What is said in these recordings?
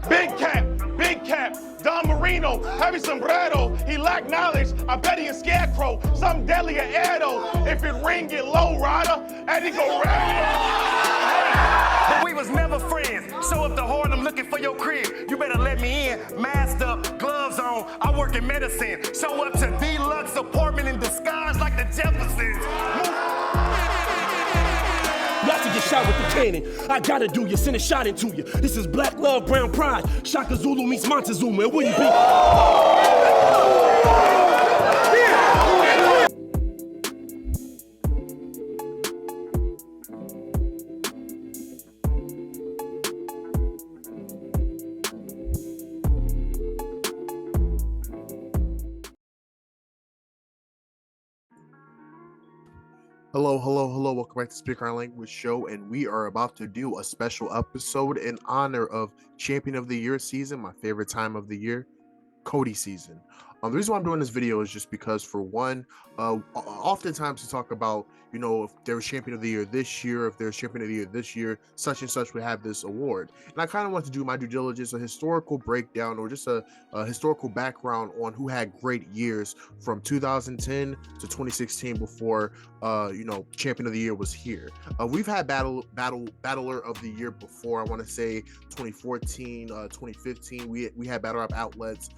Big cap, Don Marino, heavy sombrero. He lack knowledge, I bet he a scarecrow. Something deadly a Edo. If it ring, get low, rider, and he go But we was never friends. Show up to Harlem looking for your crib. You better let me in. Masked up, gloves on. I work in medicine. Show up to deluxe apartment in disguise like the Jeffersons. Not to get shot with the cannon. I gotta do you, send a shot into you. This is Black Love, Brown Pride. Shaka Zulu meets Montezuma. And will you be? Hello, welcome back to Speak Our Language Show, and we are about to do a special episode in honor of Champion of the Year season, my favorite time of the year, COTY season. The reason why I'm doing this video is just because, for one, oftentimes we talk about, you know, if there was Champion of the Year this year, if there's Champion of the Year this year, such and such would have this award. And I kind of want to do my due diligence, a historical breakdown, or just a historical background on who had great years from 2010 to 2016 before, you know, Champion of the Year was here. We've had Battler of the Year before. I want to say 2014, 2015. We had battle rap outlets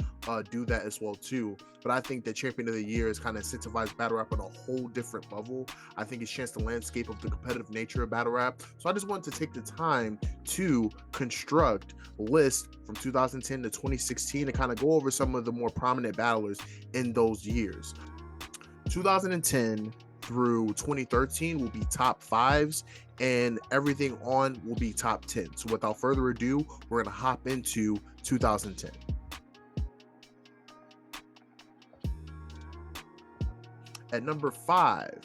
do that as well too, but I think that Champion of the Year has kind of incentivized battle rap on a whole different level. I think it's changed the landscape of the competitive nature of battle rap. So I just wanted to take the time to construct a list from 2010 to 2016 and kind of go over some of the more prominent battlers in those years. 2010 through 2013 will be top fives, and everything on will be top 10. So without further ado, we're going to hop into 2010. At number 5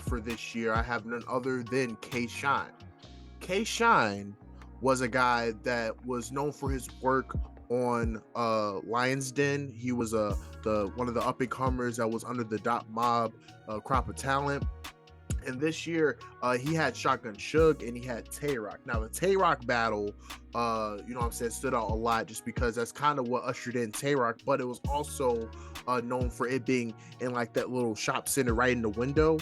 for this year, I have none other than K-Shine. K-Shine was a guy that was known for his work on Lion's Den. He was one of the up-and-comers that was under the Dot Mob crop of talent. And this year, he had Shotgun Suge and he had Tay-Rock. Now, the Tay-Rock battle, you know what I'm saying, stood out a lot just because that's kind of what ushered in Tay-Rock, but it was also known for it being in like that little shop center right in the window.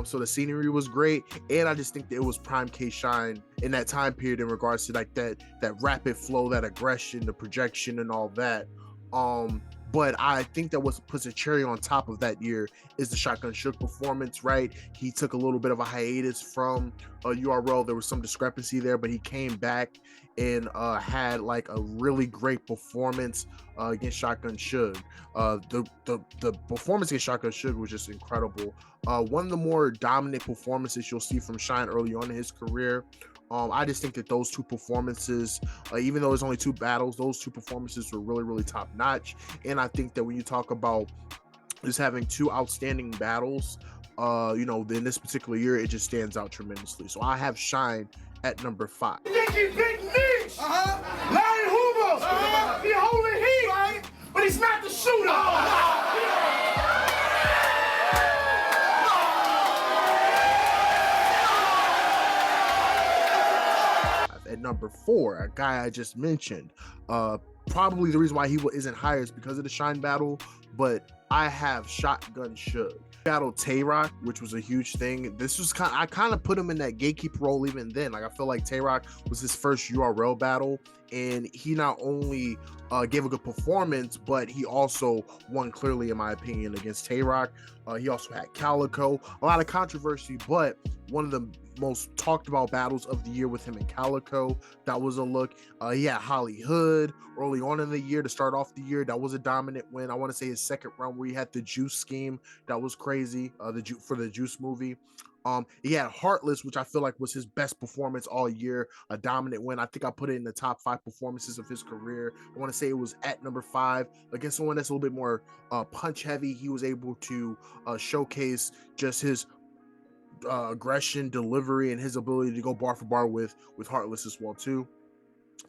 So the scenery was great, and I just think that it was prime K-Shine in that time period in regards to like that rapid flow, that aggression, the projection, and all that. But I think that what puts a cherry on top of that year is the Shotgun Suge performance, right? He took a little bit of a hiatus from URL. There was some discrepancy there, but he came back and had like a really great performance against Shotgun Suge. The performance against Shotgun Suge was just incredible. One of the more dominant performances you'll see from Shine early on in his career. I just think that those two performances, even though there's only 2 battles, those 2 performances were really, really top notch. And I think that when you talk about just having 2 outstanding battles, you know, in this particular year, it just stands out tremendously. So I have Shine at number 5. Nicky Big Niche! Larry Hoover! He holding heat, right? But he's not the shooter! At number 4, a guy I just mentioned, probably the reason why he isn't higher is because of the Shine battle, but I have Shotgun Suge. Battle Tay-Rock, which was a huge thing. This was I kind of put him in that gatekeeper role even then. Like, I feel like Tay-Rock was his first URL battle, and he not only gave a good performance, but he also won clearly, in my opinion, against Tay-Rock. He also had Calico, a lot of controversy, but one of the most talked about battles of the year with him and Calico. That was a look. He had Holly Hood early on in the year to start off the year. That was a dominant win. I want to say his second round where he had the Juice scheme. That was crazy. For the Juice movie. He had Heartless, which I feel like was his best performance all year, a dominant win. I think I put it in the top 5 performances of his career. I want to say it was at number 5 against someone that's a little bit more punch heavy. He was able to showcase just his aggression, delivery, and his ability to go bar for bar with Heartless as well too.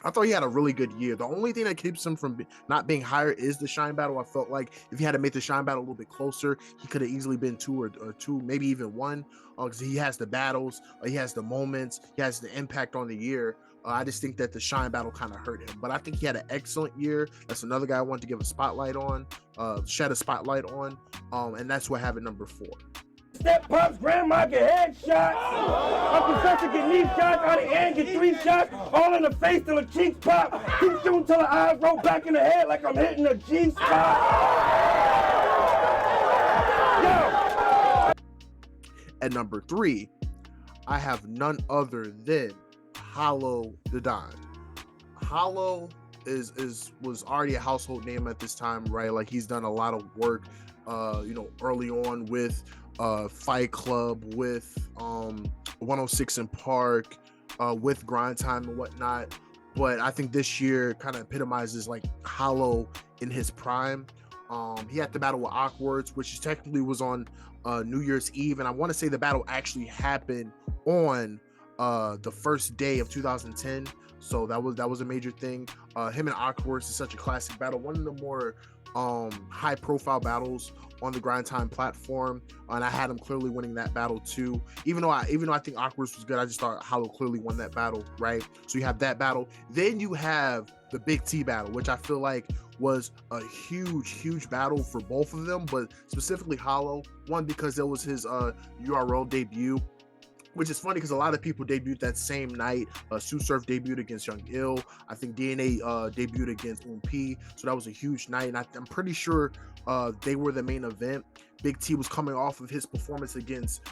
I thought he had a really good year. The only thing that keeps him from not being higher is the Shine battle. I felt like if he had to make the Shine battle a little bit closer, he could have easily been 2 or 2, maybe even 1, because he has the battles, he has the moments, he has the impact on the year. I just think that the Shine battle kind of hurt him, but I think he had an excellent year. That's another guy I wanted to give a spotlight on, shed a spotlight on, and that's what I have at number 4. Step pops, grandma get headshots. Uncle Fester get knee shots, Auntie Ann get 3 shots, all in the face till the cheeks pop. Keep shooting till the eyes roll back in the head like I'm hitting a G-spot. Yo! At number 3, I have none other than Hollow the Don. Hollow was already a household name at this time, right? Like he's done a lot of work, early on with Fight Club, with 106 in Park, with Grind Time and whatnot. But I think this year kind of epitomizes like Hollow in his prime. He had the battle with Awkwards, which technically was on New Year's Eve, and I want to say the battle actually happened on the first day of 2010. So that was a major thing. Him and Awkwards is such a classic battle, one of the more high profile battles on the Grind Time platform, and I had him clearly winning that battle too. Even though I think Awkwards was good, I just thought Hollow clearly won that battle, right? So you have that battle, then you have the Big T battle, which I feel like was a huge battle for both of them, but specifically Hollow. One, because it was his URL debut, which is funny because a lot of people debuted that same night. Sue Surf debuted against Young Ill. I think DNA debuted against P. So that was a huge night, and I'm pretty sure they were the main event. Big T was coming off of his performance against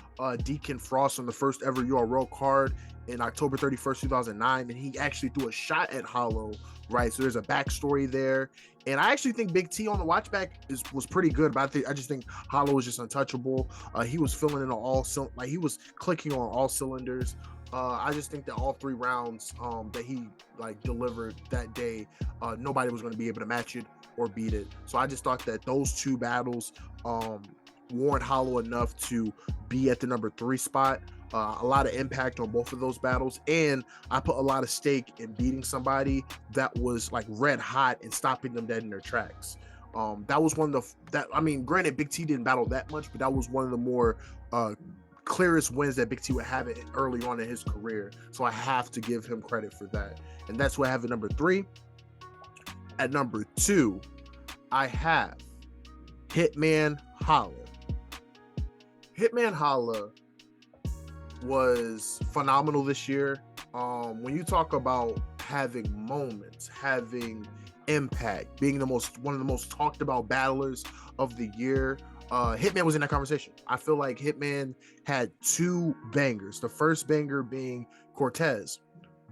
Deacon Frost on the first ever URL card in October 31st, 2009, and he actually threw a shot at Hollow, right? So there's a backstory there. And I actually think Big T on the watchback was pretty good, but I just think Hollow was just untouchable. He was filling in on he was clicking on all cylinders. I just think that all 3 rounds that he delivered that day, nobody was going to be able to match it or beat it. So I just thought that those 2 battles warrant Hollow enough to be at the number 3 spot. A lot of impact on both of those battles, and I put a lot of stake in beating somebody that was like red hot and stopping them dead in their tracks. That was one of granted Big T didn't battle that much, but that was one of the more clearest wins that Big T would have it early on in his career. So I have to give him credit for that, and that's what I have at number 3. At number 2, I have Hitman Holla. Hitman Holla was phenomenal this year. When you talk about having moments, having impact, being one of the most talked about battlers of the year, Hitman was in that conversation. I feel like Hitman had 2 bangers. The first banger being Cortez.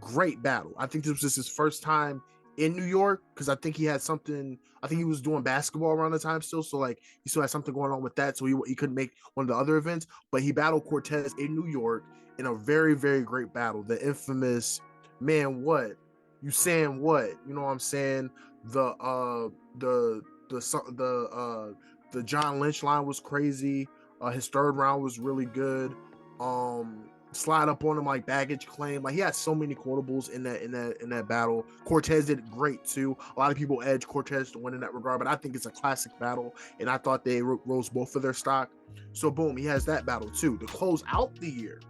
Great battle. I think this was his first time in New York, because I think he had something. I think he was doing basketball around the time still, so he still had something going on with that, so he couldn't make one of the other events. But he battled Cortez in New York in a very, very great battle. The infamous "Man, what you saying? What you know? What I'm saying." The John Lynch line was crazy. His third round was really good. Slide up on him like baggage claim. He had so many quotables in that battle. Cortez did great too. A lot of people edge Cortez to win in that regard, but I think it's a classic battle, and I thought they rose both of their stock. So boom, he has that battle too. To close out the year,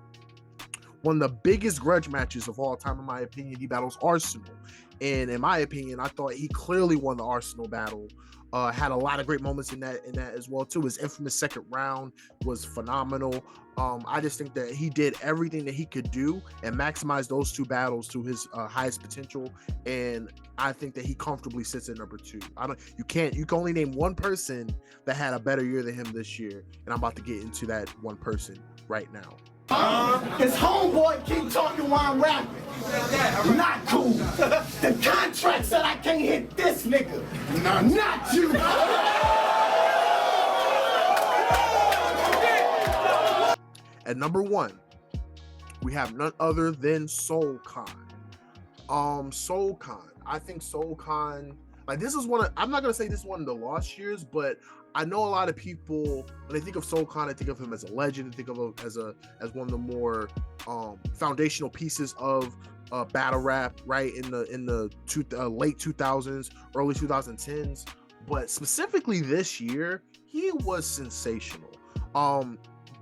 one of the biggest grudge matches of all time, in my opinion, he battles Arsenal. And in my opinion, I thought he clearly won the Arsenal battle. Had a lot of great moments in that as well too. His infamous second round was phenomenal. I just think that he did everything that he could do and maximize those 2 battles to his highest potential. And I think that he comfortably sits at number 2. You can only name one person that had a better year than him this year, and I'm about to get into that one person right now. His homeboy keep talking while I'm rapping. Not cool. The contract said I can't hit this nigga. Not you. At number 1, we have none other than Soul Khan. Soul Khan. I think Soul Khan, this is I'm not gonna say this is one of the lost years, but I know a lot of people, when they think of Soul Khan, they think of him as a legend, they think of him as one of the more foundational pieces of battle rap, right, in the late 2000s, early 2010s. But specifically this year, he was sensational.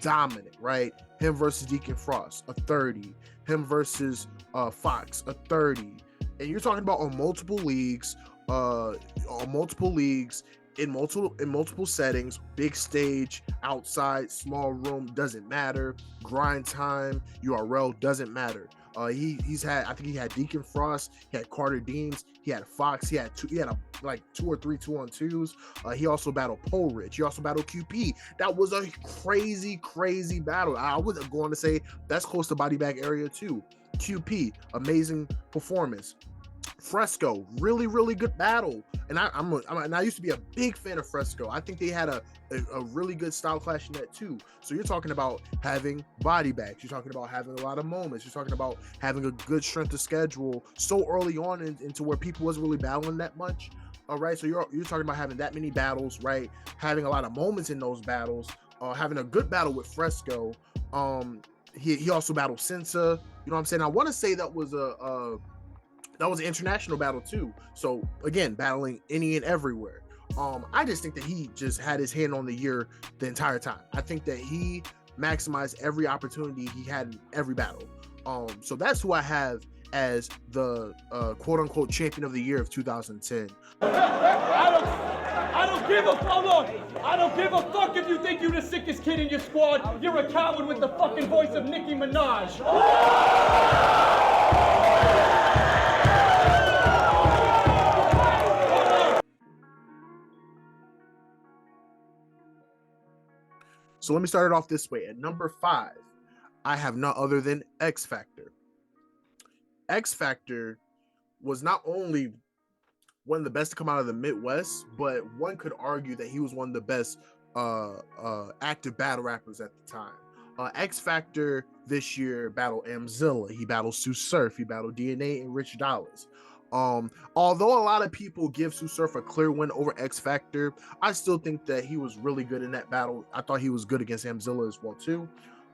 Dominant, right? Him versus Deacon Frost, a 30. Him versus Fox, a 30. And you're talking about on multiple leagues, in multiple settings, big stage, outside, small room, doesn't matter. Grind time, URL, doesn't matter. He's had, I think he had Deacon Frost, he had Carter Deems, he had Fox, he had like 2 or 3 2-on-2s. He also battled Pole Rich, he also battled QP. That was a crazy battle. I was going to say that's close to body bag area too. QP, amazing performance. Fresco, really good battle. And I used to be a big fan of Fresco. I think they had a really good style clash in that too. So you're talking about having body bags. You're talking about having a lot of moments. You're talking about having a good strength of schedule so early on into where people wasn't really battling that much. All right, so you're talking about having that many battles, right? Having a lot of moments in those battles. Having a good battle with Fresco. He also battled Sensa. You know what I'm saying? I want to say that was an international battle too. So again, battling any and everywhere. I just think that he just had his hand on the year the entire time. I think that he maximized every opportunity he had in every battle. So that's who I have as the quote unquote champion of the year of 2010. I don't give a hold on. I don't give a fuck if you think you're the sickest kid in your squad. You're a coward with the fucking voice of Nicki Minaj. So let me start it off this way. At number 5, I have none other than X Factor. X Factor was not only one of the best to come out of the Midwest, but one could argue that he was one of the best active battle rappers at the time. X Factor this year battled Amzilla, he battled Sue Surf, he battled DNA and Rich Dollars. Although a lot of people give Sue Surf a clear win over X Factor, I still think that he was really good in that battle. I thought he was good against Amzilla as well too.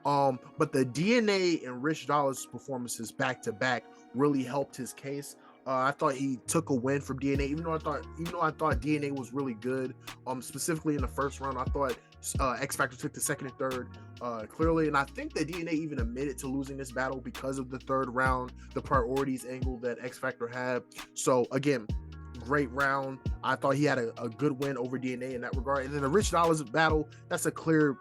But the DNA and Rich Dollars performances back to back really helped his case. I thought he took a win from DNA, even though I thought DNA was really good. Specifically in the first round, I thought X Factor took the second and third clearly, and I think that DNA even admitted to losing this battle because of the third round, the priorities angle that X Factor had. So again, great round. I thought he had a good win over DNA in that regard. And then the Rich Dollars battle, that's a clear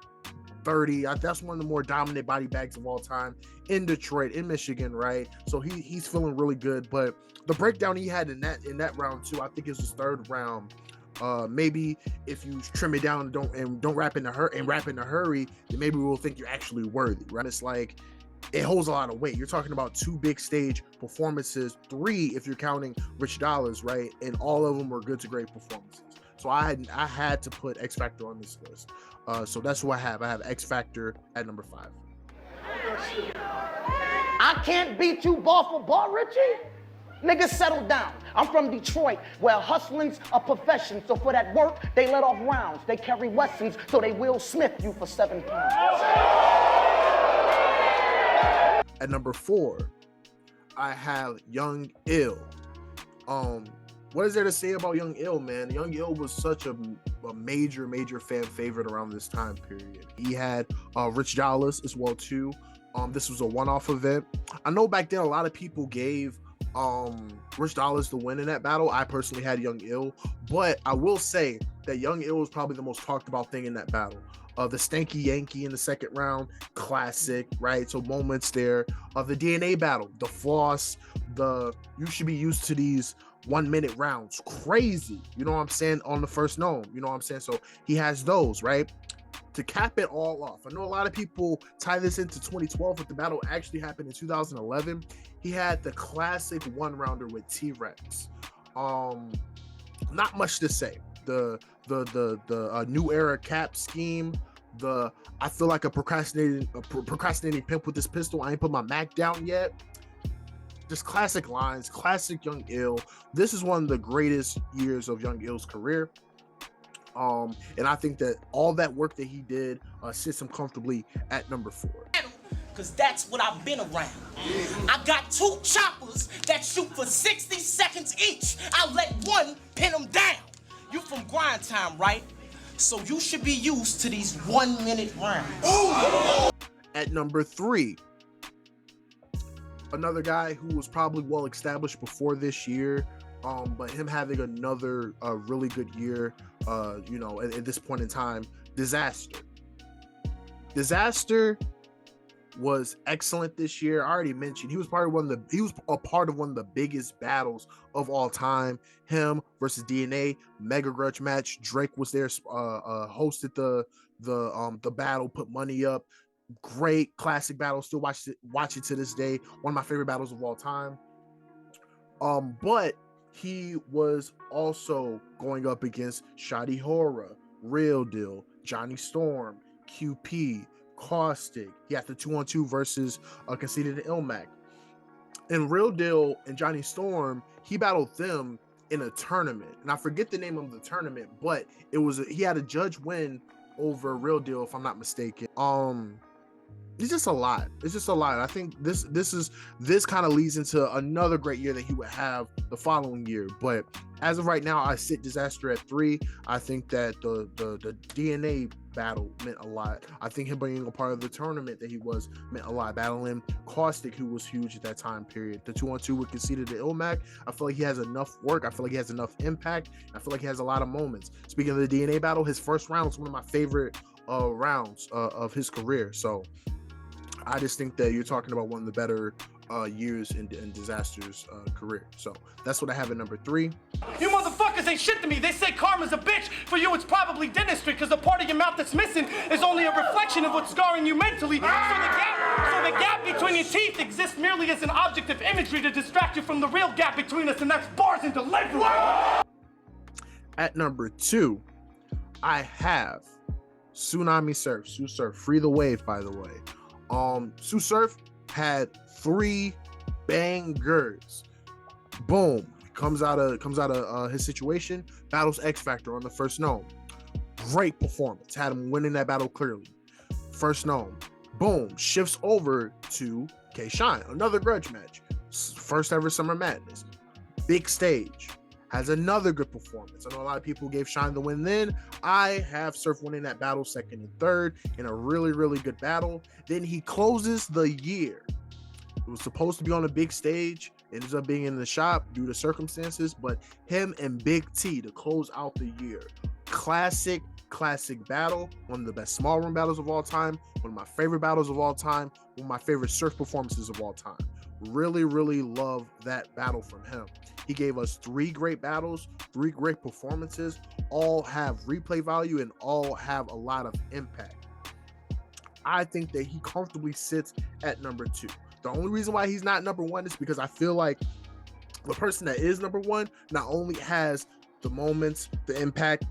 30. That's one of the more dominant body bags of all time in Detroit, in Michigan, right? So he's feeling really good. But the breakdown he had in that round too, I think is his third round. Maybe if you trim it down and don't rap in a hurry, then maybe we'll think you're actually worthy, right? It's like it holds a lot of weight. You're talking about 2 big stage performances, 3 if you're counting Rich Dollars, right? And all of them were good to great performances. So I had to put X Factor on this list. So that's who I have. I have X Factor at number 5. I can't beat you bar for bar, Richie. Niggas, settle down. I'm from Detroit, where hustling's a profession. So for that work, they let off rounds. They carry Wessons, so they Will Smith you for 7 pounds. At number 4, I have Young Ill. What is there to say about Young Ill, man? Young Ill was such a major fan favorite around this time period. He had Rich Dollars as well too. This was a one-off event. I know back then a lot of people gave Rich Dollars the win in that battle. I personally had Young Ill, but I will say that Young Ill was probably the most talked about thing in that battle. The Stanky Yankee in the second round, classic, right? So moments there. The DNA battle, the floss, you should be used to these 1-minute rounds, crazy, you know what I'm saying, on the first gnome, you know what I'm saying? So he has those, right? To cap it all off, I know a lot of people tie this into 2012, but the battle actually happened in 2011. He had the classic 1-rounder with T-Rex. Not much to say. The new era cap scheme, I feel like a procrastinating pimp with this pistol. I ain't put my Mac down yet. Just classic lines, classic Young Ill. This is one of the greatest years of Young Ill's career. And I think that all that work that he did sits him comfortably at number 4. Cause that's what I've been around. I got 2 choppers for 60 seconds each. I'll let one pin them down. You from grind time, right? So you should be used to these 1 minute rounds. At number 3, another guy who was probably well established before this year, but him having another really good year, you know, at this point in time, Disaster. Disaster was excellent this year. I already mentioned he was a part of one of the biggest battles of all time. Him versus DNA, mega grudge match. Drake was there, hosted the battle, put money up. Great classic battle. Still watch it to this day. One of my favorite battles of all time. But he was also going up against Shotty Horror, Real Deal, Johnny Storm, QP, Caustic. He had the 2-on-2 versus Conceited and Ilmac. And Real Deal and Johnny Storm, he battled them in a tournament. And I forget the name of the tournament, but he had a judge win over Real Deal, if I'm not mistaken. It's just a lot. I think this kind of leads into another great year that he would have the following year. But as of right now, I sit Disaster at 3. I think that the DNA battle meant a lot. I think him being a part of the tournament that he was meant a lot. Battling Caustic, who was huge at that time period. The 2-on-2 with Conceited to Ilmac. I feel like he has enough work. I feel like he has enough impact. I feel like he has a lot of moments. Speaking of the DNA battle, his first round was one of my favorite rounds of his career. So I just think that you're talking about one of the better years in Disaster's career. So that's what I have at number 3. You motherfuckers ain't shit to me. They say karma's a bitch. For you, it's probably dentistry, because the part of your mouth that's missing is only a reflection of what's scarring you mentally. So the gap between your teeth exists merely as an object of imagery to distract you from the real gap between us, and that's bars and delivery. At number 2, I have Tsunami Surf. Sue Surf, Free the Wave, by the way. Sue Surf had 3 bangers. Boom. Comes out of his situation, battles X Factor on the First Gnome. Great performance. Had him winning that battle clearly. First Gnome. Boom. Shifts over to K Shine. Another grudge match. First ever Summer Madness. Big stage. Has another good performance. I know a lot of people gave Shine the win then. I have Surf winning that battle 2nd and 3rd in a really, really good battle. Then he closes the year. It was supposed to be on a big stage. It ends up being in the shop due to circumstances, but him and Big T to close out the year. Classic battle. One of the best small room battles of all time. One of my favorite battles of all time. One of my favorite Surf performances of all time. Really, really love that battle from him. He gave us 3 great battles, 3 great performances, all have replay value and all have a lot of impact. I think that he comfortably sits at number 2. The only reason why he's not number 1 is because I feel like the person that is number 1 not only has the moments, the impact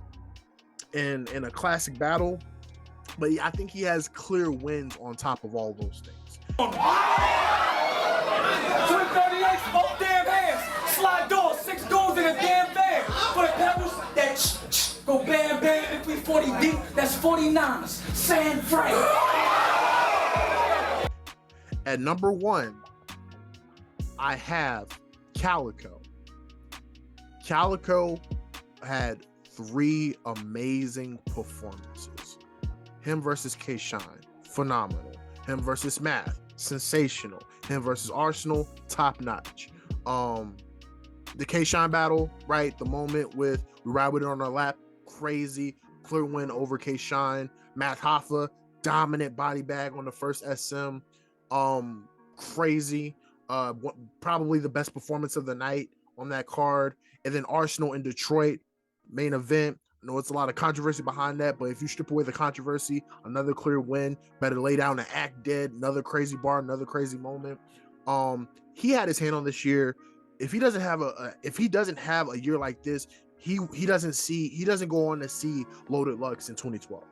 in a classic battle, but I think he has clear wins on top of all those things. 238, both damn hands. Slide doors, 6 doors in a damn van. For the pebbles, that go bam bam. If we 40 deep, that's 49ers. San Fran. At number 1, I have Calico. Calico had 3 amazing performances. Him versus K Shine, phenomenal. Him versus Math, sensational. Him versus Arsenal, top notch. The K Shine battle, right? The moment with we ride with it on our lap, crazy. Clear win over K Shine. Math Hoffa, dominant body bag on the first SM. Crazy. Probably the best performance of the night on that card. And then Arsenal in Detroit, main event. I know it's a lot of controversy behind that, but if you strip away the controversy, another clear win. Better lay down and act dead. Another crazy bar, another crazy moment. He had his hand on this year. If he doesn't have a year like this, he doesn't go on to see Loaded Lux in 2012.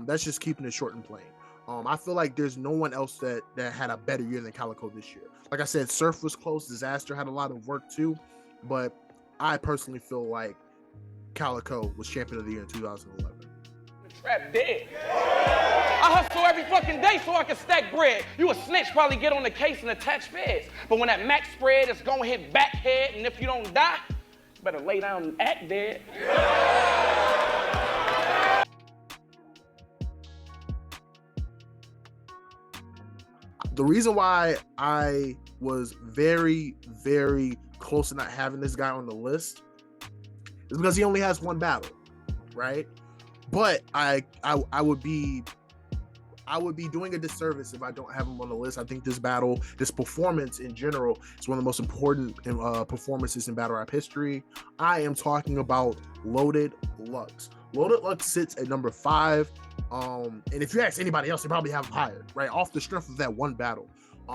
That's just keeping it short and plain. I feel like there's no one else that had a better year than Calico this year. Like I said, Surf was close. Disaster had a lot of work too, but I personally feel like Calico was champion of the year in 2011. Trap dead. I hustle every fucking day so I can stack bread. You a snitch, probably get on the case and attach feds. But when that max spread is gonna hit back head, and if you don't die, you better lay down and act dead. The reason why I was very, very close to not having this guy on the list is because he only has one battle, right? But I would be doing a disservice if I don't have him on the list. I think this battle, this performance in general, is one of the most important performances in battle rap history. I am talking about Loaded Lux. Loaded Lux sits at number 5. And if you ask anybody else, they probably have him higher, right? Off the strength of that one battle.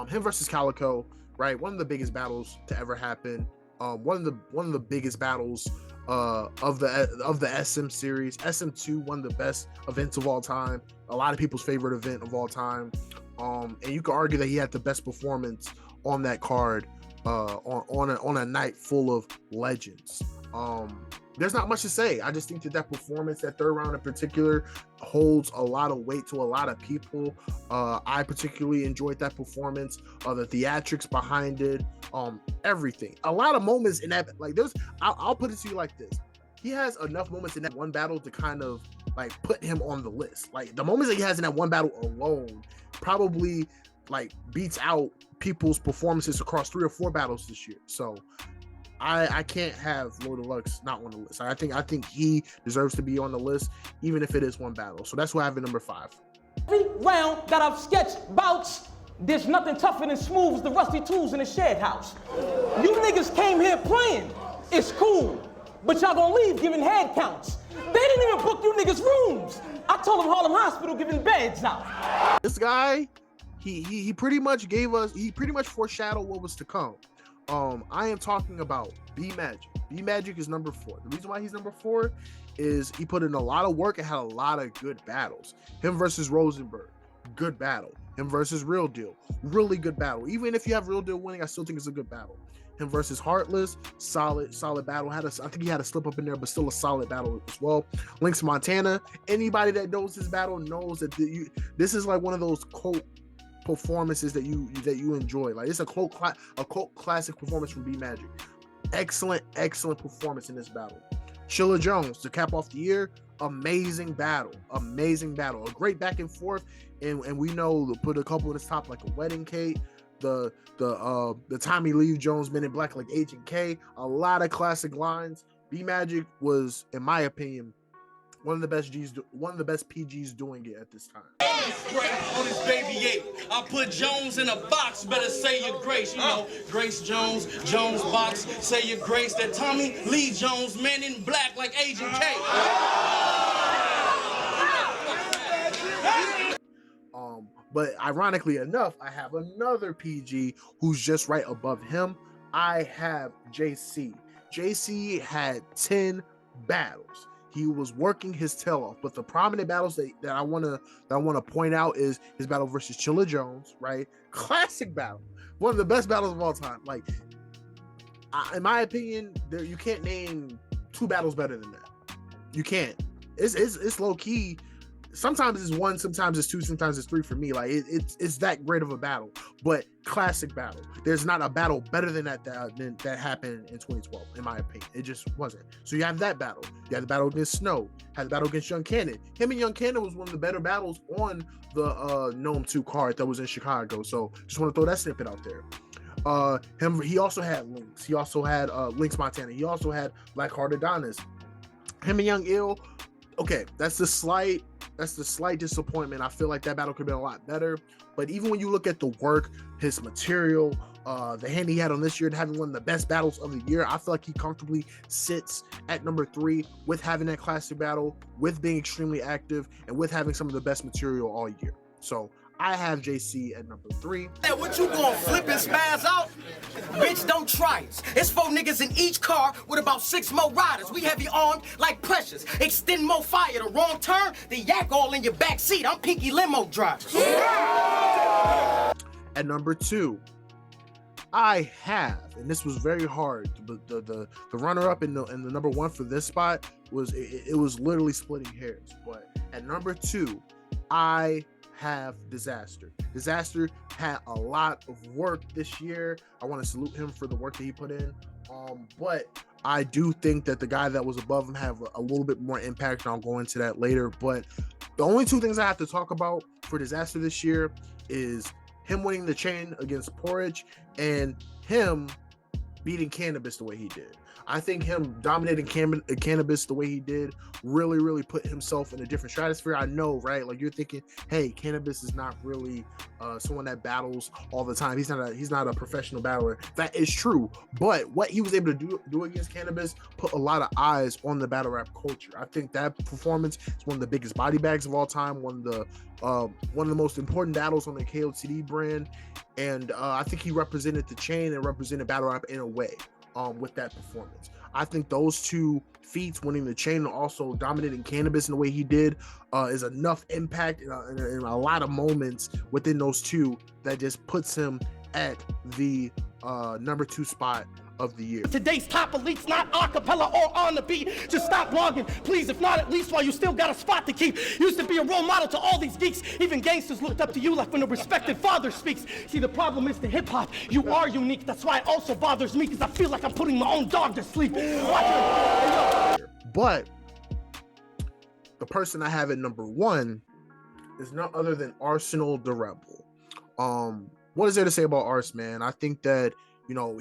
Him versus Calico, right? One of the biggest battles to ever happen. One of the biggest battles of the SM series. SM2, one of the best events of all time. A lot of people's favorite event of all time. And you could argue that he had the best performance on that card on a night full of legends. There's not much to say. I just think that performance, that third round in particular, holds a lot of weight to a lot of people. I particularly enjoyed that performance, the theatrics behind it, everything. A lot of moments in that, like I'll put it to you like this. He has enough moments in that one battle to kind of like put him on the list. Like the moments that he has in that one battle alone probably like beats out people's performances across 3 or 4 battles this year. So I can't have Loaded Lux not on the list. I think he deserves to be on the list, even if it is one battle. So that's why I have it number 5. Every round that I've sketched bouts, there's nothing tougher than smooth as the rusty tools in the shed house. You niggas came here playing. It's cool, but y'all gonna leave giving head counts. They didn't even book you niggas rooms. I told them Harlem Hospital giving beds out. This guy, he pretty much foreshadowed what was to come. I am talking about B Magic. B Magic is number 4. The reason why he's number 4 is he put in a lot of work and had a lot of good battles. Him versus Rosenberg, good battle. Him versus Real Deal, really good battle. Even if you have Real Deal winning, I still think it's a good battle. Him versus Heartless, solid battle. I think he had a slip up in there, but still a solid battle as well. Lynx Montana, anybody that knows this battle knows that this is like one of those cult performances that you enjoy. Like it's a cult classic performance from B Magic. Excellent performance in this battle. Chilla Jones to cap off the year, amazing battle, a great back and forth, and we know to put a couple in his top like a Wedding Cake, the Tommy Lee Jones Men in Black like Agent K, a lot of classic lines. B Magic was, in my opinion, one of the best PGs doing it at this time. On this baby 8, I put Jones in a box, better say your grace, you know. Grace Jones box, say your grace. That Tommy Lee Jones, Man in Black like Agent K. But ironically enough, I have another PG who's just right above him. I have JC. JC had 10 battles. He was working his tail off, but the prominent battles that I want to point out is his battle versus Chilla Jones, right? Classic battle, one of the best battles of all time. Like, in my opinion, you can't name 2 battles better than that. You can't. It's low key. Sometimes it's 1, sometimes it's 2, sometimes it's 3 for me. Like it's that great of a battle, but classic battle. There's not a battle better than that happened in 2012, in my opinion. It just wasn't. So you have that battle. You have the battle against Snow. Had the battle against Young Cannon. Him and Young Cannon was one of the better battles on the Gnome 2 card that was in Chicago. So just want to throw that snippet out there. He also had Lynx. He also had Lynx Montana. He also had Blackheart Adonis. Him and Young Ill. Okay, that's the slight disappointment. I feel like that battle could have been a lot better. But even when you look at the work, his material, the hand he had on this year and having one of the best battles of the year, I feel like he comfortably sits at number 3 with having that classic battle, with being extremely active, and with having some of the best material all year. So I have JC at number 3. Hey, what you gonna flip and spaz out? Bitch, don't try us. It's 4 niggas in each car with about 6 more riders. We heavy armed like Precious. Extend more fire. The wrong turn, the yak all in your back seat. I'm Pinky Limo drivers. At number 2, I have, and this was very hard. The runner-up and the number 1 for this spot was it was literally splitting hairs. But at number 2, I have Disaster. Disaster had a lot of work this year. I want to salute him for the work that he put in. But I do think that the guy that was above him have a little bit more impact, and I'll go into that later. But the only two things I have to talk about for Disaster this year is him winning the chain against Porridge and him beating Cannabis the way he did. I think him dominating Cannabis the way he did really put himself in a different stratosphere. I know, right? Like, you're thinking, hey, Cannabis is not really someone that battles all the time. He's not a professional battler. That is true. But what he was able to do against Cannabis put a lot of eyes on the battle rap culture. I think that performance is one of the biggest body bags of all time, one of the most important battles on the KOTD brand. And I think he represented the chain and represented battle rap in a way. With that performance, I think those two feats, winning the chain and also dominating Cannabis in the way he did, is enough impact in a lot of moments within those two that just puts him at the number 2 spot of the year. Today's top elites, not acapella or on the beat. Just stop blogging, please. If not, at least while you still got a spot to keep. Used to be a role model to all these geeks. Even gangsters looked up to you like when a respected father speaks. See, the problem is the hip hop. You are unique. That's why it also bothers me, because I feel like I'm putting my own dog to sleep. But the person I have at number 1 is none other than Arsenal the Rebel. What is there to say about Ars, man? I think that, you know,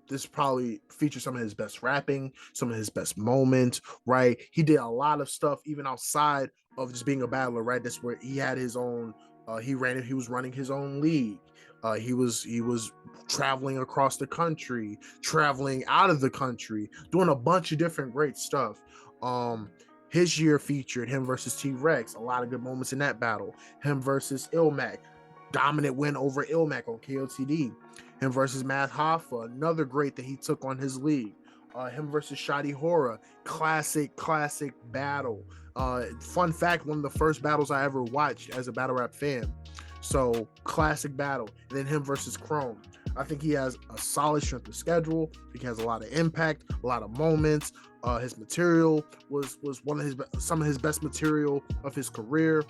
this probably featured some of his best rapping, some of his best moments, right? He did a lot of stuff even outside of just being a battler, right? That's where he had his own, he was running his own league. He was traveling across the country, traveling out of the country, doing a bunch of different great stuff. His year featured him versus T-Rex, a lot of good moments in that battle. Him versus Ilmac, dominant win over Ilmac on KOTD. Him versus Math Hoffa, another great that he took on his league. Him versus Shadi Hora, classic battle. Fun fact, one of the first battles I ever watched as a battle rap fan. So, classic battle. And then him versus Chrome. I think he has a solid strength of schedule. He has a lot of impact, a lot of moments. His material was some of his best material of his career.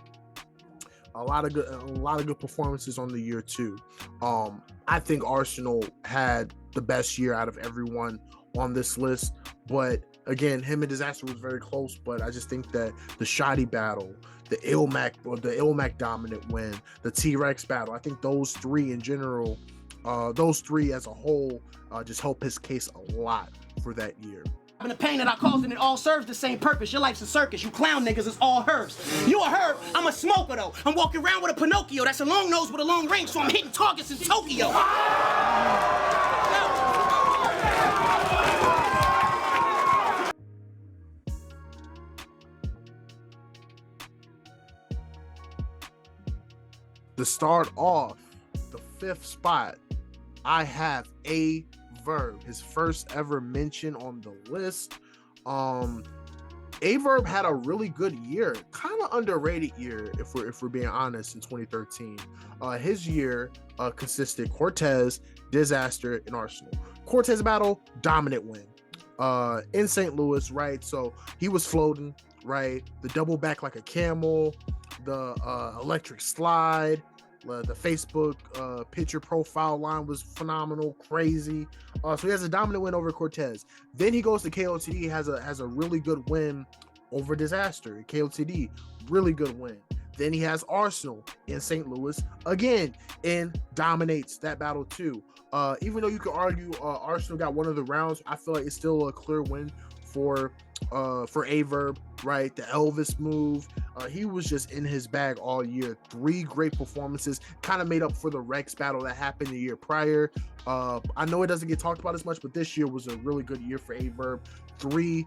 A lot of good performances on the year too. I think Arsenal had the best year out of everyone on this list, but again, him and Disaster was very close. But I just think that the Shoddy battle, the Ilmac dominant win, the T-Rex battle, I think those three in general, those three as a whole, just help his case a lot for that year. And the pain that I caused, and it all serves the same purpose. Your life's a circus. You clown niggas is all herbs. You a herb, I'm a smoker though. I'm walking around with a Pinocchio. That's a long nose with a long range, so I'm hitting targets in Tokyo. To start off, the 5th spot, I have A Verb, his first ever mention on the list. A Verb had a really good year, kind of underrated year if we're being honest, in 2013. His year consisted Cortez, Disaster, and Arsenal. Cortez battle, dominant win in St. Louis, right? So he was floating, right? The double back like a camel, the electric slide, the Facebook picture profile line was phenomenal, crazy. So he has a dominant win over Cortez. Then he goes to KOTD, has a really good win over Disaster. KOTD, really good win. Then he has Arsenal in St. Louis again and dominates that battle too. Even though you could argue Arsenal got one of the rounds, I feel like it's still a clear win for A Verb, right? The Elvis move, he was just in his bag all year. 3 great performances, kind of made up for the Rex battle that happened the year prior. I know it doesn't get talked about as much, but this year was a really good year for A Verb. 3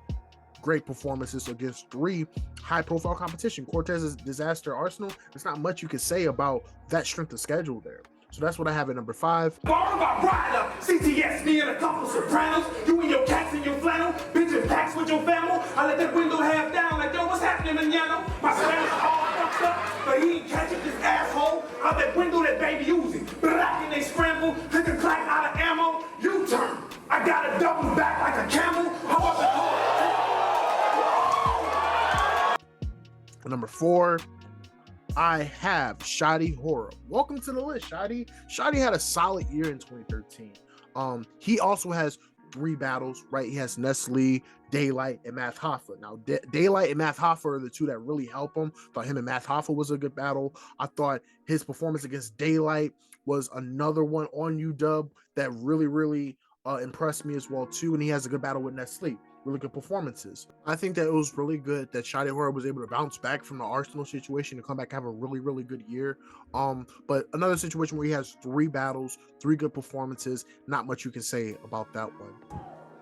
great performances against 3 high-profile competition. Cortez's Disaster, Arsenal. There's not much you can say about that strength of schedule there. So that's what I have at number 5. Bar about rider, CTS, me and a couple sopranos. You and your cats and your flannel, bitches packs with your family. I let that window half down like, yo, what's happening, manana? My Spanish all fucked up, but he ain't catching this asshole. Out that window that baby using. Black and they scramble, click and clack out of ammo. U-turn. I got a double back like a camel. Number 4, I have Shotty Horror. Welcome to the list, Shotty. Shotty had a solid year in 2013. He also has 3 battles, right? He has Nestle, Daylight, and Math Hoffa. Now, Daylight and Math Hoffa are the 2 that really help him. Thought him and Math Hoffa was a good battle. I thought his performance against Daylight was another one on UW that really impressed me as well too. And he has a good battle with Nestle. Really good performances. I think that it was really good that Shotty Horror was able to bounce back from the Arsenal situation and come back and have a really good year. But another situation where he has 3 battles, 3 good performances. Not much you can say about that one.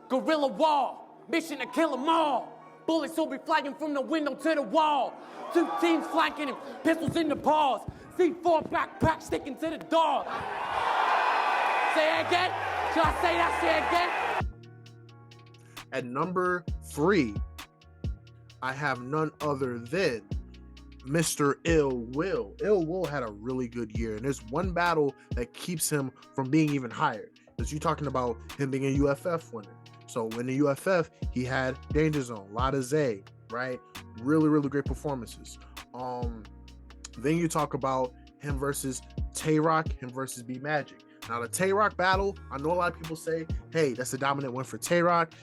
Gorilla wall, mission to kill them all. Bullets will be flying from the window to the wall. 2 teams flanking him, pistols in the paws. C4 backpack sticking to the dog. Say it again. Should I say that? Say it again. At number 3, I have none other than Mr. Ill Will. Ill Will had a really good year, and there's one battle that keeps him from being even higher. Because you're talking about him being a UFF winner. So in the UFF, he had Danger Zone, Lotta Zay, right? Really great performances. Then you talk about him versus Tay Rock, him versus B Magic. Now the Tay Rock battle, I know a lot of people say, hey, that's a dominant win for Tay Rock,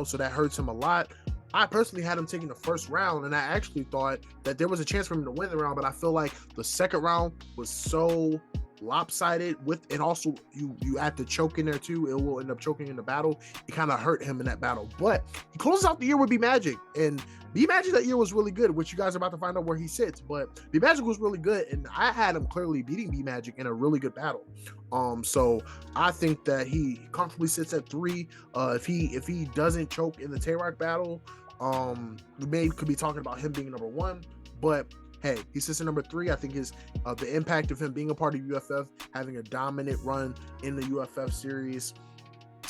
so that hurts him a lot. I personally had him taking the first round, and I actually thought that there was a chance for him to win the round, but I feel like the second round was so lopsided and also you add the choke in there too. It will end up choking in the battle. It kind of hurt him in that battle, but he closes out the year with B Magic, and B Magic that year was really good, which you guys are about to find out where he sits. But B Magic was really good, and I had him clearly beating B Magic in a really good battle. So I think that he comfortably sits at 3. If he doesn't choke in the Tay Rock battle, we could be talking about him being number 1, but hey, he sits at number 3. I think the impact of him being a part of UFF, having a dominant run in the UFF series,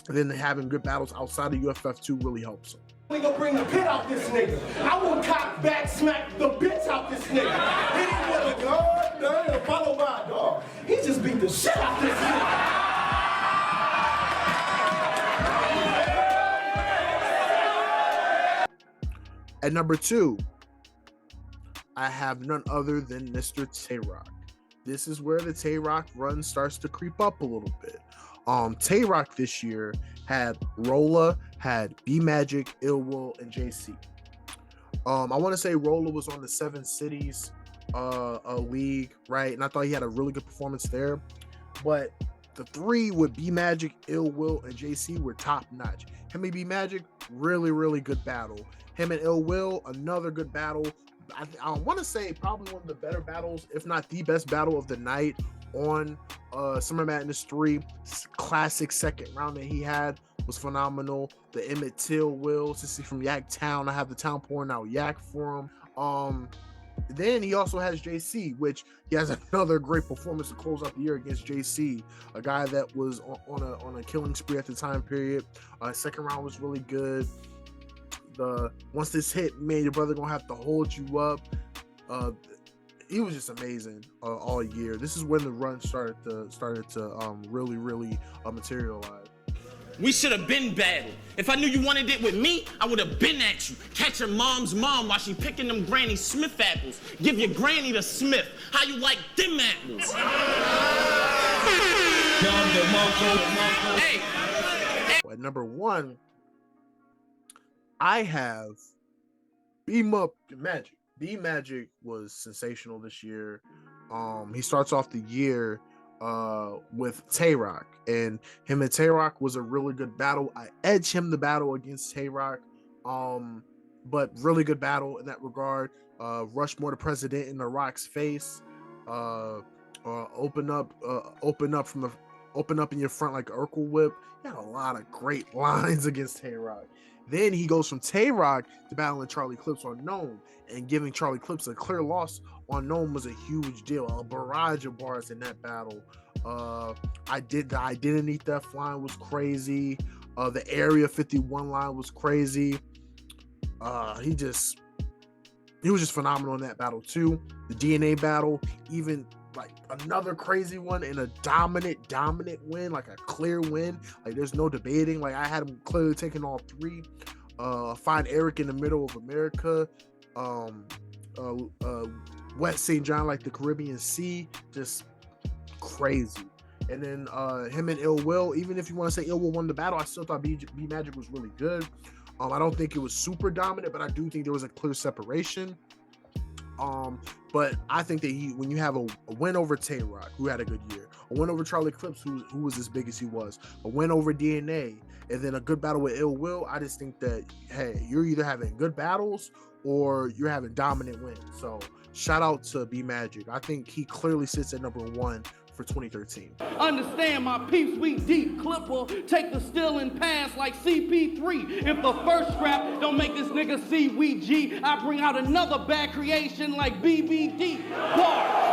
and then having good battles outside of UFF too really helps him. We gonna bring the pit out this nigga. I will cock back smack the bitch out this nigga. Hit him with a god damn follow my dog. He just beat the shit out this nigga. At number 2, I have none other than Mr. Tay Rock. This is where the Tay Rock run starts to creep up a little bit. Tay Rock this year had Rolla, had B Magic, Ill Will, and JC. I want to say Rolla was on the 7 Cities league, right? And I thought he had a really good performance there. But the 3 with B Magic, Ill Will, and JC were top notch. Him and B Magic, really good battle. Him and Ill Will, another good battle. I want to say probably one of the better battles, if not the best battle of the night on Summer Madness 3. Classic second round that he had was phenomenal. The Emmett Till Will, since he's from Yak Town, I have the town pouring out yak for him. Then he also has JC, which he has another great performance to close out the year against JC, a guy that was on a killing spree at the time period. Second round was really good. Once this hit, man, your brother gonna have to hold you up. He was just amazing all year. This is when the run started to really materialize. We should have been battled. If I knew you wanted it with me, I would have been at you. Catch your mom's mom while she picking them Granny Smith apples. Give your granny the Smith. How you like them apples? Hey. At number 1, I have Beam Up Magic. B Magic was sensational this year. He starts off the year with Tay Rock, and him and Tay Rock was a really good battle. I edged him the battle against Tay Rock, but really good battle in that regard. Rushmore the President in the Rock's face. Open up in your front like Urkel Whip. He had a lot of great lines against Tay Rock. Then he goes from Tay Rock to battling Charlie Clips on Gnome, and giving Charlie Clips a clear loss on Gnome was a huge deal. A barrage of bars in that battle. I Identity Theft line was crazy. The Area 51 line was crazy. He was just phenomenal in that battle too. The DNA battle, even like another crazy one, and a dominant win, like a clear win. Like there's no debating. Like I had him clearly taking all 3. Find Eric in the Middle of America. Wet St. John like the Caribbean Sea, just crazy. And then him and Ill Will, even if you want to say Ill Will won the battle, I still thought B Magic was really good. I don't think it was super dominant, but I do think there was a clear separation. But I think that when you have a win over Tay-Rock, who had a good year, a win over Charlie Clips, who was as big as he was, a win over DNA, and then a good battle with Ill Will, I just think that, hey, you're either having good battles or you're having dominant wins. So shout out to B Magic. I think he clearly sits at number 1 for 2013. Understand my peeps, we deep. Clipper, take the steal and pass like CP3. If the first scrap don't make this nigga see we G, I bring out another bad creation like BBD. Bar.